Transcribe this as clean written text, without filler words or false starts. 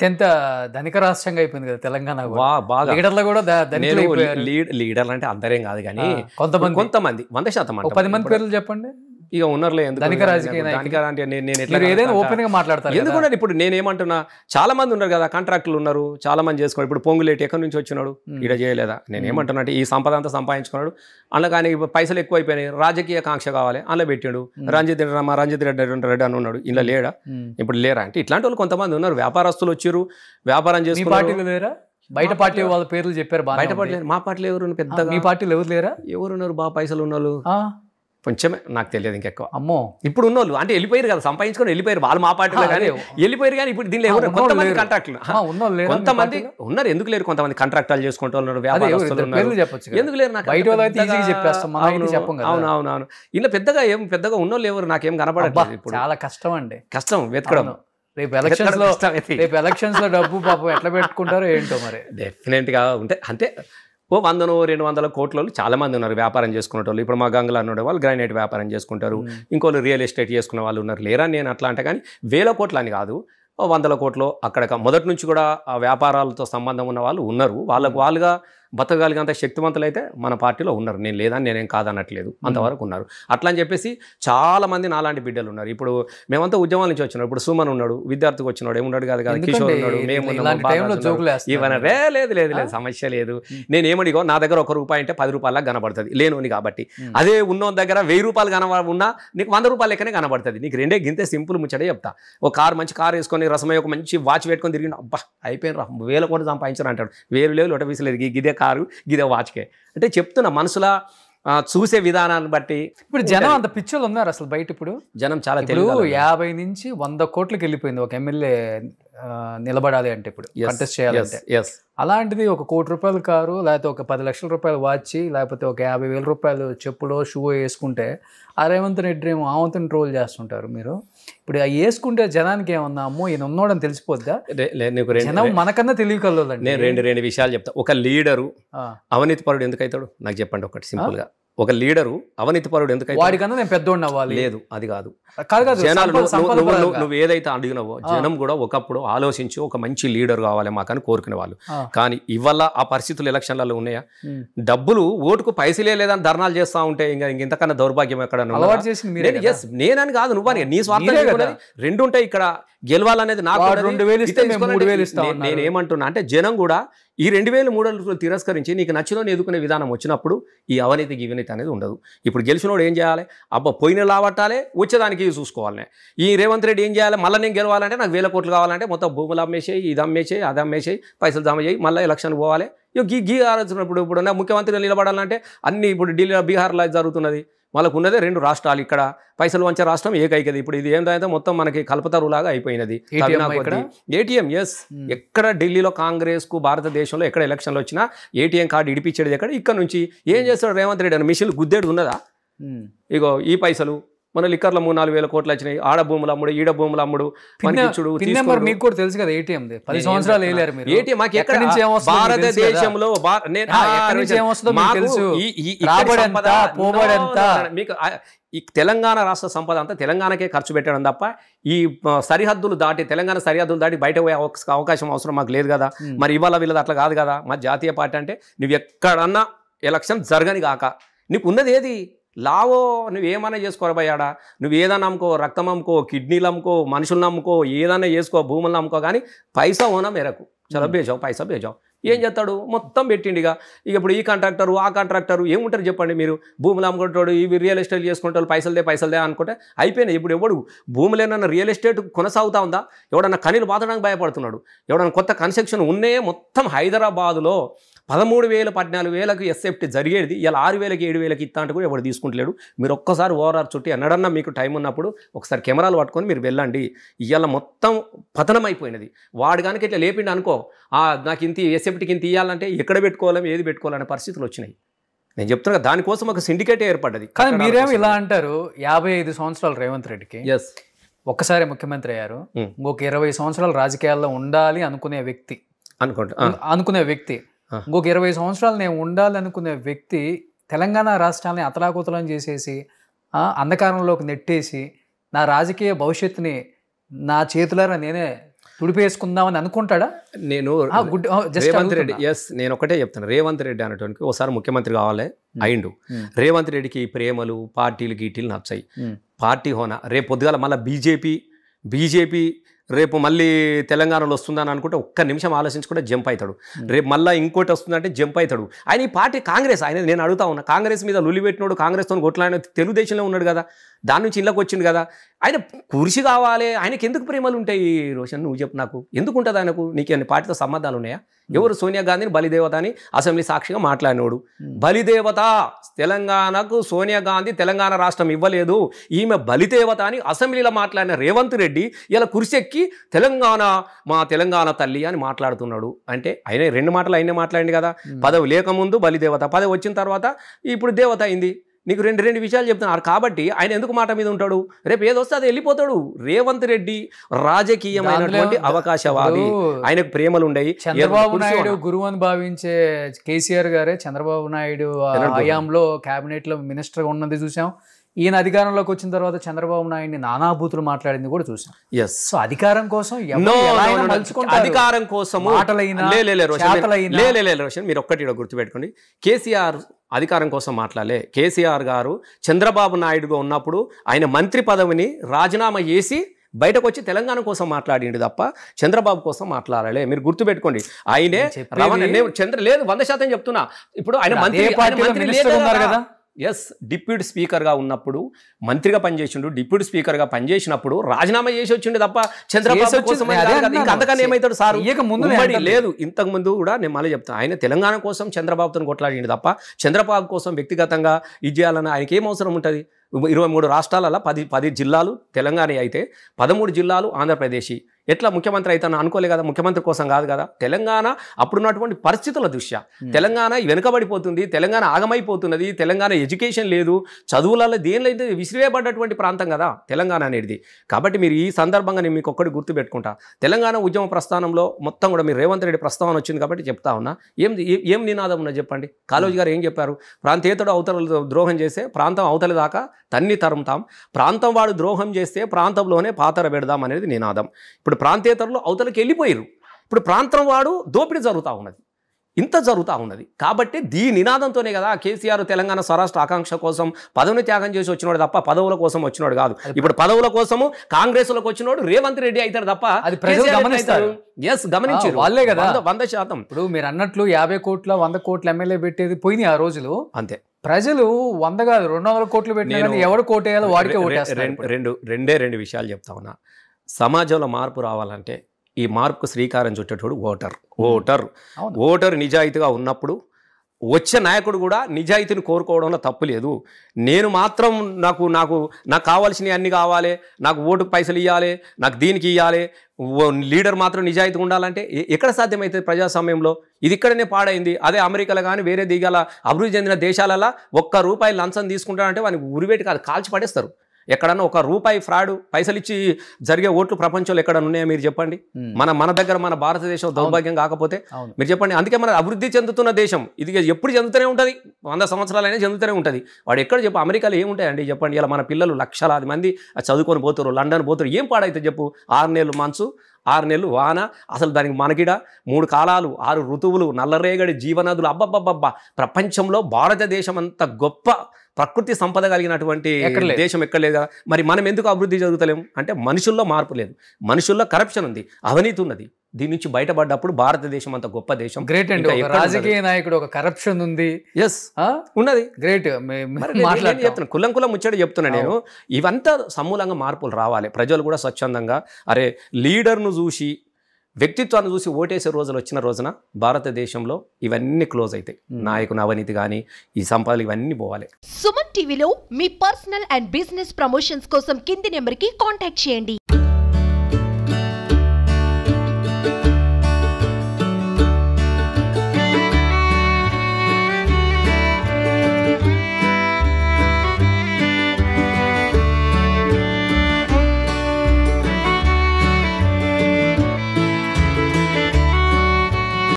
అత్యంత ధనిక రాష్ట్రంగా అయిపోయింది కదా తెలంగాణ కూడా. బాగా లీడర్లు కూడా ధనికులు అయిపోయారు. లీడర్లు అంటే అందరేం కాదు కానీ కొంతమంది 100% 10 మంది పేర్లు చెప్పండి. ఇక ఉన్నారులే ధనిక రాజకీయ ఏదైనా ఓపెన్ గా మాట్లాడతారు. ఎందుకున్నారు ఇప్పుడు నేనేమంటున్నా, చాలా మంది ఉన్నారు కదా, కాంట్రాక్టులు ఉన్నారు, చాలా మంది చేసుకున్నారు. ఇప్పుడు పొంగులేటి ఎక్కడి నుంచి వచ్చినాడు, ఇక్కడ చేయలేదా? నేనేమంటున్నా అంటే ఈ సంపద అంతా సంపాదించుకున్నాడు, అందులో కానీ పైసలు ఎక్కువ అయిపోయినాయి, రాజకీయ కాంక్ష కావాలి, అందులో పెట్టాడు. రంజిత్ రెడ్డి అని ఉన్నాడు, ఇలా లేడా? ఇప్పుడు లేరా అంటే ఇట్లాంటి వాళ్ళు కొంతమంది ఉన్నారు. వ్యాపారస్తులు వచ్చారు, వ్యాపారం చేసుకున్నారు. లేరా? బయట పార్టీ వాళ్ళ పేర్లు చెప్పారు. బయట పార్టీ మా పార్టీలో ఎవరు పెద్దగా? మీ పార్టీలో ఎవరు లేరా? ఎవరున్నారు బాగా పైసలు ఉన్నోళ్ళు? కొంచెమే, నాకు తెలియదు ఇంకెక్కువ. అమ్మో, ఇప్పుడు ఉన్నోళ్ళు అంటే వెళ్ళిపోయారు కదా, సంపాదించుకొని వెళ్ళిపోయారు. వాళ్ళు మా పార్టీలో కానీ వెళ్ళిపోయారు. కానీ ఇప్పుడు దీనిలో ఎవరు? కొంతమంది కాంట్రాక్టులు, కొంతమంది ఉన్నారు. ఎందుకు లేరు? కొంతమంది కాంట్రాక్టాలు చేసుకుంటూ ఉన్నారు, వ్యాపారస్తులు ఉన్నారు. ఎందుకు లేరు? నాకు అవునవునవును. ఇలా పెద్దగా ఉన్నోళ్ళు ఎవరు నాకేం కనపడట్లేదు. ఇప్పుడు చాలా కష్టం అండి, కష్టం వెతకడం. రేపు ఎలక్షన్స్ లో డబ్బు పాపం ఎట్లా పెట్టుకుంటారో ఏంటో మరి. డెఫినెట్ గా ఉంటే అంతే. 100-200 కోట్ల చాలా మంది ఉన్నారు వ్యాపారం చేసుకునే వాళ్ళు. ఇప్పుడు మా గంగలో అన్న వాళ్ళు గ్రానైట్ వ్యాపారం చేసుకుంటారు, ఇంకోళ్ళు రియల్ ఎస్టేట్ చేసుకునే వాళ్ళు ఉన్నారు. లేరా నేను అట్లా అంటే, కానీ 1000 కోట్లు అని కాదు, 100 కోట్లు అక్కడ మొదటి నుంచి కూడా ఆ వ్యాపారాలతో సంబంధం ఉన్న వాళ్ళు ఉన్నారు. వాళ్ళుగా బతకగలిగేంత శక్తివంతులు అయితే మన పార్టీలో ఉన్నారు. నేను లేదని నేనేం కాదనట్లేదు, అంతవరకు ఉన్నారు. అట్లా అని చెప్పేసి చాలా మంది నాలాంటి బిడ్డలు ఉన్నారు. ఇప్పుడు మేమంతా ఉద్యమాల నుంచి వచ్చినాం. ఇప్పుడు సుమన్ ఉన్నాడు, విద్యార్థికి వచ్చినాడు, ఏమున్నాడు కాదు కదా, కిషోర్ ఉన్నాడు, మేము ఇవన్నీ లేదు సమస్య లేదు. నేనేమడిగో నా దగ్గర ₹1 అంటే 10 రూపాయలకు కనబడుతుంది లేనోని కాబట్టి. అదే ఉన్నోని దగ్గర 1000 రూపాయలు ఉన్నా నీకు 100 రూపాయలు లెక్కనే కనబడుతుంది. నీకు రెండే గింతే సింపుల్ ముచ్చటే చెప్తా. ఒక మంచి కారు వేసుకొని రసమయ్య ఒక మంచి వాచ్ పెట్టుకొని తిరిగి అబ్బా అయిపోయిన 1000 కోట్లు సంపాదించారు అంటాడు. 1000 లోట పీసలేదు, గిదే కారు గిదే వాచ్కే అంటే చెప్తున్నా. మనసులా చూసే విధానాన్ని బట్టి ఇప్పుడు జనం అంత పిచ్చోళ్ళు ఉన్నారు అసలు బయట. ఇప్పుడు జనం చాలా 50 నుంచి 100 కోట్లకి వెళ్ళిపోయింది ఒక ఎమ్మెల్యే నిలబడాలి అంటే, ఇప్పుడు కంటెస్ట్ చేయాలంటే. అలాంటిది ఒక ₹1 కోటి కారు, లేకపోతే ఒక 10 లక్షల రూపాయలు వాచ్, లేకపోతే ఒక 50,000 రూపాయలు చెప్పులో షూ వేసుకుంటే ఆ రేవంత్ రెడ్డి ఏమో ఆవంతుని ట్రోల్ చేస్తుంటారు. మీరు ఇప్పుడు వేసుకుంటే జనానికి ఏమన్నా అమ్మో ఈయన ఉన్నాడని తెలిసిపోద్దా? జనం మనకన్నా తెలియకల్లోదండి. నేను రెండు విషయాలు చెప్తా. ఒక లీడరు అవినీతి పరుడు ఎందుకు అవుతాడు నాకు చెప్పండి ఒకటి సింపుల్ గా. ఒక లీడరు అవినీతి పరుడు ఎందుకు? వాడికన్నా నేను పెద్దోడిని అవ్వాలి. లేదు, అది కాదు. జనాలు నువ్వు ఏదైతే అడిగినవో జనం కూడా ఒకప్పుడు ఆలోచించి ఒక మంచి లీడర్ కావాలి మాకని కోరుకునే వాళ్ళు. కానీ ఇవాళ ఆ పరిస్థితులు ఎలక్షన్లలో ఉన్నాయా? డబ్బులు ఓటుకు పైసలే లేదని ధర్నాలు చేస్తా ఉంటే ఇంతకన్నా దౌర్భాగ్యం ఎక్కడ? నేనని కాదు, నువ్వు నీ స్వార్థం. రెండు ఉంటాయి ఇక్కడ. గెలవాలనేది నాకు. నేనేమంటున్నా అంటే జనం కూడా ఈ 2000-3000 తిరస్కరించి నీకు నచ్చినోని ఎదుర్కొనే విధానం వచ్చినప్పుడు ఈ అవినీతి గివినీతి అనేది ఉండదు. ఇప్పుడు గెలిచినోడు ఏం చేయాలి? అబ్బా పోయిన లావట్టాలే, వచ్చేదానికి చూసుకోవాలి. ఈ రేవంత్ రెడ్డి ఏం చేయాలి? మళ్ళీ నేను గెలవాలంటే నాకు 1000 కోట్లు కావాలంటే మొత్తం భూములు అమ్మేసేయి, ఇది అమ్మేసేయి, అది అమ్మేసేయి, పైసలు జమ చేయి, మళ్ళీ ఎలక్షన్ పోవాలి. గీ ఆలోచన. ఇప్పుడు ముఖ్యమంత్రి నిలబడాలంటే అన్ని ఇప్పుడు ఢిల్లీ బీహార్లో జరుగుతున్నది. వాళ్ళకు ఉన్నదే 2 రాష్ట్రాలు. ఇక్కడ పైసలు వంచే రాష్ట్రం ఏకైకది. ఇప్పుడు ఇది ఏంటంటే మొత్తం మనకి కల్పతరులాగా అయిపోయినది. ఏటీఎం ఎక్కడ ఢిల్లీలో కాంగ్రెస్ కు భారతదేశంలో ఎక్కడ ఎలక్షన్లు వచ్చినా ఏటీఎం కార్డు ఇడిపించేది ఎక్కడ? ఇక్కడ నుంచి ఏం చేస్తాడు రేవంత్ రెడ్డి? అని మిషన్లు గుద్దేడు ఉన్నదా? ఇగో ఈ పైసలు మన లిక్కర్లో 3-4 వేల కోట్లు వచ్చినాయి. ఆడ భూములు అమ్ముడు, ఈడ భూములు అమ్ముడు, మీకు కూడా తెలుసు కదా. ఏటీఎం 10 సంవత్సరాలు వేయలేరు మీరు. ఏటీఎం మాకు ఎక్కడ భారతదేశంలో మీకు ఈ తెలంగాణ రాష్ట్ర సంపద అంతా తెలంగాణకే ఖర్చు పెట్టడం తప్ప ఈ సరిహద్దులు దాటి తెలంగాణ సరిహద్దులు దాటి బయట పోయే అవకాశం అవసరం మాకు లేదు కదా. మరి ఇవాళ వీళ్ళది అట్లా కాదు కదా. మా జాతీయ పార్టీ అంటే నువ్వు ఎక్కడన్నా ఎలక్షన్ జరగని కాక నీకు ఉన్నది ఏది? లావో నువ్వేమైనా చేసుకోరబోయాడా? నువ్వు ఏదైనా అమ్ముకో, రక్తం అమ్ముకో, కిడ్నీలు అమ్ముకో, మనుషులను అమ్ముకో, ఏదైనా చేసుకో, భూములను అమ్ముకో, కానీ పైసా ఓనా మేరకు చలో బేజావు, పైసా బేజావు. ఏం చేస్తాడు? మొత్తం పెట్టిండిగా. ఇక ఇప్పుడు ఈ కాంట్రాక్టరు ఆ కాంట్రాక్టరు ఏముంటారు చెప్పండి మీరు? భూములు అమ్ముకుంటాడు, ఇవి రియల్ ఎస్టేట్ చేసుకుంటాడు, పైసలదే అనుకుంటే అయిపోయినాయి. ఇప్పుడు ఎవడు భూములేనన్నా రియల్ ఎస్టేట్ కొనసాగుతా ఉందా? ఎవడన్నా కనీలు బాధడానికి భయపడుతున్నాడు. ఎవడన్నా కొత్త కన్స్ట్రక్షన్ ఉన్నే మొత్తం హైదరాబాదులో 13,000-14,000కి ఎస్ఎఫ్టీ జరిగేది ఇలా 6,000-7,000కి ఇస్తా అంటే కూడా ఎవడు తీసుకుంటలేడు. మీరు ఒక్కసారి ఓఆర్ఆర్ చుట్టి ఎన్నడన్నా మీకు టైం ఉన్నప్పుడు ఒకసారి కెమెరాలు పట్టుకొని మీరు వెళ్ళండి. ఇవాళ మొత్తం పతనం అయిపోయినది. వాడు కనుక ఇట్లా లేపిండి అనుకో, నాకు ఇంత ఎస్ఎఫ్టీకి ఇంత ఇవ్వాలంటే ఎక్కడ పెట్టుకోవాలి, ఏది పెట్టుకోవాలనే పరిస్థితులు వచ్చినాయి. నేను చెప్తున్నా దానికోసం ఒక సిండికేటే ఏర్పడ్డది. కానీ మీరేమో ఇలా అంటారు. 55 సంవత్సరాలు రేవంత్ రెడ్డికి. ఒక్కసారి ముఖ్యమంత్రి అయ్యారు. ఇంకొక 20 సంవత్సరాలు రాజకీయాల్లో ఉండాలి అనుకునే వ్యక్తి ఇంకొక 20 సంవత్సరాలు నేను ఉండాలనుకునే వ్యక్తి తెలంగాణ రాష్ట్రాన్ని అతలాకుతలం చేసేసి అంధకారంలోకి నెట్టేసి నా రాజకీయ భవిష్యత్తుని నా చేతులారా నేనే తుడిపేసుకుందామని అనుకుంటాడా? నేను రేవంత్ రెడ్డి నేను ఒకటే చెప్తాను, రేవంత్ రెడ్డి అనేటువంటి ఒకసారి ముఖ్యమంత్రి కావాలి అయిండు. రేవంత్ రెడ్డికి ప్రేమలు పార్టీలు గీటీలు నచ్చాయి, పార్టీ హోనా. రేపు పొద్దుగాల మళ్ళీ బీజేపీ రేపు మళ్ళీ తెలంగాణలో వస్తుందని అనుకుంటే ఒక్క నిమిషం ఆలోచించుకుంటే జంప్ అవుతాడు. రేపు మళ్ళీ ఇంకోటి వస్తుందంటే జంప్ అవుతాడు. ఆయన ఈ పార్టీ కాంగ్రెస్, ఆయన నేను అడుగుతా ఉన్నా, కాంగ్రెస్ మీద లొల్లి పెట్టినోడు, కాంగ్రెస్తో కొట్లాడిన తెలుగుదేశంలో ఉన్నాడు కదా, దాని నుంచి ఇళ్ళకి వచ్చింది కదా. ఆయన కుర్చీ కావాలి, ఆయనకి ఎందుకు ప్రేమలు ఉంటాయి రోషన్? నువ్వు చెప్పు నాకు, ఎందుకు ఉంటుంది ఆయనకు? నీకు పార్టీతో సంబంధాలు ఉన్నాయా? ఎవరు? సోనియా గాంధీని బలిదేవత అని అసెంబ్లీ సాక్షిగా మాట్లాడినోడు. బలిదేవత తెలంగాణకు సోనియా గాంధీ తెలంగాణ రాష్ట్రం ఇవ్వలేదు, ఈమె బలిదేవత అని అసెంబ్లీలో మాట్లాడిన రేవంత్ రెడ్డి ఇలా కుర్చెక్కి మా తెలంగాణ తల్లి అని మాట్లాడుతున్నాడు. అంటే ఆయన రెండు మాటలు ఆయనే మాట్లాడింది కదా. పదవి లేకముందు బలిదేవత, పదవి వచ్చిన తర్వాత ఇప్పుడు దేవత అయింది. నీకు రెండు విషయాలు చెప్తున్నారు కాబట్టి ఆయన ఎందుకు మాట మీద ఉంటాడు? రేపు ఏదొస్తే అది వెళ్ళిపోతాడు. రేవంత్ రెడ్డి రాజకీయమైనటువంటి అవకాశవాది, ఆయనకు ప్రేమలు ఉండయి. చంద్రబాబు నాయుడు గురువు అని భావించే కేసీఆర్ గారే చంద్రబాబు నాయుడు హయాంలో కేబినెట్ లో మినిస్టర్ ఉన్నది చూసాం. ఈయన అధికారంలోకి వచ్చిన తర్వాత చంద్రబాబు నాయుడిని నానాభూతులు మాట్లాడింది కూడా చూసాం. సో అధికారం కోసం అధికారం కోసం రోషన్ మీరు ఒక్కటి గుర్తుపెట్టుకోండి, కేసీఆర్ అధికారం కోసం మాట్లాడలే. కేసీఆర్ గారు చంద్రబాబు నాయుడుగా ఉన్నప్పుడు ఆయన మంత్రి పదవిని రాజీనామా చేసి బయటకు వచ్చి తెలంగాణ కోసం మాట్లాడిండు తప్ప చంద్రబాబు కోసం మాట్లాడలే. మీరు గుర్తుపెట్టుకోండి. ఆయనే లేదు 100% చెప్తున్నా. ఇప్పుడు ఆయన మంత్రి డిప్యూటీ స్పీకర్గా ఉన్నప్పుడు మంత్రిగా పనిచేసిండు, డిప్యూటీ స్పీకర్గా పనిచేసినప్పుడు రాజీనామా చేసి వచ్చిండు తప్ప చంద్రబాబు కోసం అంతకన్నా ఏమవుతాడు సార్? లేదు, ఇంతకు ముందు కూడా నేను మళ్ళీ చెప్తాను, ఆయన తెలంగాణ కోసం చంద్రబాబుతో కొట్లాడిండు తప్ప చంద్రబాబు కోసం వ్యక్తిగతంగా ఇది చేయాలని ఆయనకి ఏం అవసరం ఉంటుంది? 23 రాష్ట్రాలలో 10 జిల్లాలు తెలంగాణ అయితే 13 జిల్లాలు ఆంధ్రప్రదేశ్. ఎట్లా ముఖ్యమంత్రి అయితే అనుకోలే కదా, ముఖ్యమంత్రి కోసం కాదు కదా. తెలంగాణ అప్పుడున్నటువంటి పరిస్థితుల దృష్ట్యా తెలంగాణ వెనుకబడిపోతుంది, తెలంగాణ ఆగమైపోతున్నది, తెలంగాణ ఎడ్యుకేషన్ లేదు, చదువులలో దేనిలో అయితే విసిరేయబడ్డటువంటి ప్రాంతం కదా తెలంగాణ అనేది. కాబట్టి మీరు ఈ సందర్భంగా నేను మీకు ఒక్కటి గుర్తుపెట్టుకుంటా, తెలంగాణ ఉద్యమ ప్రస్థానంలో మొత్తం కూడా మీరు రేవంత్ రెడ్డి ప్రస్తావన వచ్చింది కాబట్టి చెప్తా ఉన్నా. ఏం నినాదం ఉన్నది చెప్పండి? కాళోజీ గారు ఏం చెప్పారు? ప్రాంతేతడు అవతల ద్రోహం చేస్తే ప్రాంతం అవతలి దాకా తన్ని తరుముతాం, ప్రాంతం వాడు ద్రోహం చేస్తే ప్రాంతంలోనే పాతర పెడదాం అనేది నినాదం. ఇప్పుడు ప్రాంతేతరులు అవతలకి వెళ్ళిపోయారు, ఇప్పుడు ప్రాంతం వాడు దోపిడీ జరుగుతూ ఉన్నది, ఇంత జరుగుతూ ఉన్నది. కాబట్టి దీని నినాదంతోనే కదా కేసీఆర్ తెలంగాణ స్వరాష్ట్ర ఆకాంక్ష కోసం పదవిని త్యాగం చేసి వచ్చినోడు తప్ప పదవుల కోసం వచ్చినోడు కాదు. ఇప్పుడు పదవుల కోసము కాంగ్రెస్లోకి వచ్చినోడు రేవంత్ రెడ్డి అవుతాడు తప్ప గమనించారు వాళ్ళే కదా 100%. ఇప్పుడు మీరు అన్నట్లు 50 కోట్ల 100 కోట్ల ఎమ్మెల్యే పెట్టేది పోయినాయి ఆ రోజులు. అంతే, ప్రజలు 100 కాదు 200 కోట్లు పెట్టిన ఎవరు కోటేయాలో వాడికే ఓటేస్తారు. రెండు విషయాలు చెప్తా ఉన్నా. సమాజంలో మార్పు రావాలంటే ఈ మార్పుకు శ్రీకారం చుట్టేటోడు ఓటర్ నిజాయితీగా ఉన్నప్పుడు వచ్చే నాయకుడు కూడా నిజాయితీని కోరుకోవడంలో తప్పు లేదు. నేను మాత్రం నాకు కావాల్సినవి అన్నీ కావాలి, నాకు ఓటుకు పైసలు ఇవ్వాలి, నాకు దీనికి ఇవ్వాలి, లీడర్ మాత్రం నిజాయితీగా ఉండాలంటే ఎక్కడ సాధ్యమవుతుంది ప్రజాస్వామ్యంలో? ఇది ఇక్కడనే పాడైంది. అదే అమెరికాలో కానీ వేరే దిగాల అభివృద్ధి చెందిన దేశాలలో ₹1 లంచం తీసుకుంటారంటే వానికి ఉరివేటి కాదు, కాల్చి పడేస్తారు. ఎక్కడన్నా ₹1 ఫ్రాడ్ పైసలు ఇచ్చి జరిగే ఓట్లు ప్రపంచంలో ఎక్కడ ఉన్నాయో మీరు చెప్పండి. మన దగ్గర మన భారతదేశం దౌర్భాగ్యం కాకపోతే మీరు చెప్పండి. అందుకే మన అభివృద్ధి చెందుతున్న దేశం ఇది ఎప్పుడు చెందుతూనే ఉంటుంది, 100 సంవత్సరాలైనా చెందుతూనే ఉంటుంది. వాడు ఎక్కడ చెప్పు అమెరికాలో ఏముంటాయండి చెప్పండి? ఇలా మన పిల్లలు లక్షలాది మంది చదువుకొని పోతారు, లండన్ పోతారు, ఏం పాడైతే చెప్పు? 6 నెలలు మంచు, 6 నెలలు వాన, అసలు దానికి మనకిడ 3 కాలాలు, 6 ఋతువులు, నల్లరేగడి జీవనదులు. అబ్బబ్బబ్బబ్బా, ప్రపంచంలో భారతదేశం అంత గొప్ప ప్రకృతి సంపద కలిగినటువంటి దేశం ఎక్కడ లేదు కదా. మరి మనం ఎందుకు అభివృద్ధి జరుగుతలేము అంటే మనుషుల్లో మార్పు లేదు, మనుషుల్లో కరప్షన్ ఉంది, అవినీతి ఉన్నది. దీని నుంచి బయటపడ్డప్పుడు భారతదేశం అంత గొప్ప దేశం. గ్రేట్ అండి, రాజకీయ నాయకుడు ఒక కరప్షన్ ఉంది ఉన్నది. గ్రేట్. చెప్తున్నా కులం ముచ్చట చెప్తున్నా నేను. ఇవంతా సమూలంగా మార్పులు రావాలి. ప్రజలు కూడా స్వచ్ఛందంగా అరే లీడర్ను చూసి వ్యక్తిత్వాన్ని చూసి ఓటేసే రోజులు వచ్చిన రోజున భారతదేశంలో ఇవన్నీ క్లోజ్ అవుతాయి. నాయకుని అవినీతి కానీ ఈ సంపదలు ఇవన్నీ పోవాలి. సుమన్ టీవీలో మీ పర్సనల్ అండ్ బిజినెస్ ప్రమోషన్స్ కోసం కింది నెంబర్కి కాంటాక్ట్ చేయండి.